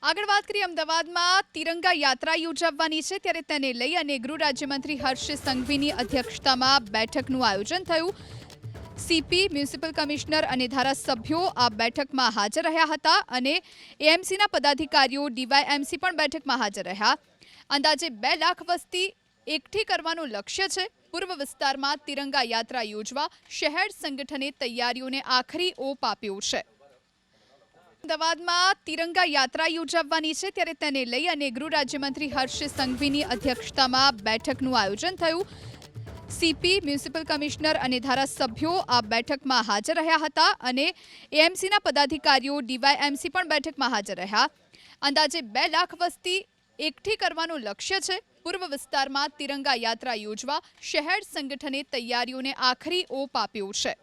આગળ વાત કરીએ અમદાવાદમાં તિરંગા યાત્રા યોજાવાની છે ત્યારે તેને લઈ અને ગૃહ રાજ્યમંત્રી હર્ષ સંઘવીની અધ્યક્ષતામાં બેઠકનું આયોજન થયું। સીપી મ્યુનિસિપલ કમિશનર અને ધારાસભ્યો આ બેઠકમાં હાજર રહ્યા હતા અને એએમસીના પદાધિકારીઓ ડીવાયએમસી પણ બેઠકમાં હાજર રહ્યા। અંદાજે 2 લાખ વસ્તી એકઠી કરવાનું લક્ષ્ય છે। પૂર્વ વિસ્તારમાં તિરંગા યાત્રા યોજવા શહેર સંગઠને તૈયારીઓને આખરી ઓપ આપ્યો છે। અમદાવાદમાં તિરંગા યાત્રા યોજાવાની છે ત્યારે તેને લઈ અને ગૃહ રાજ્યમંત્રી હર્ષ સંઘવીની અધ્યક્ષતામાં બેઠકનું આયોજન થયું। સીપી મ્યુનિસિપલ કમિશનર અને ધારાસભ્યો આ બેઠકમાં હાજર રહ્યા હતા અને એએમસીના પદાધિકારીઓ ડીવાયએમસી પણ બેઠકમાં હાજર રહ્યા। અંદાજે 2 લાખ વસ્તી એકઠી કરવાનું લક્ષ્ય છે। પૂર્વ વિસ્તારમાં તિરંગા યાત્રા યોજવા શહેર સંગઠને તૈયારીઓને આખરી ઓપ આપ્યો છે।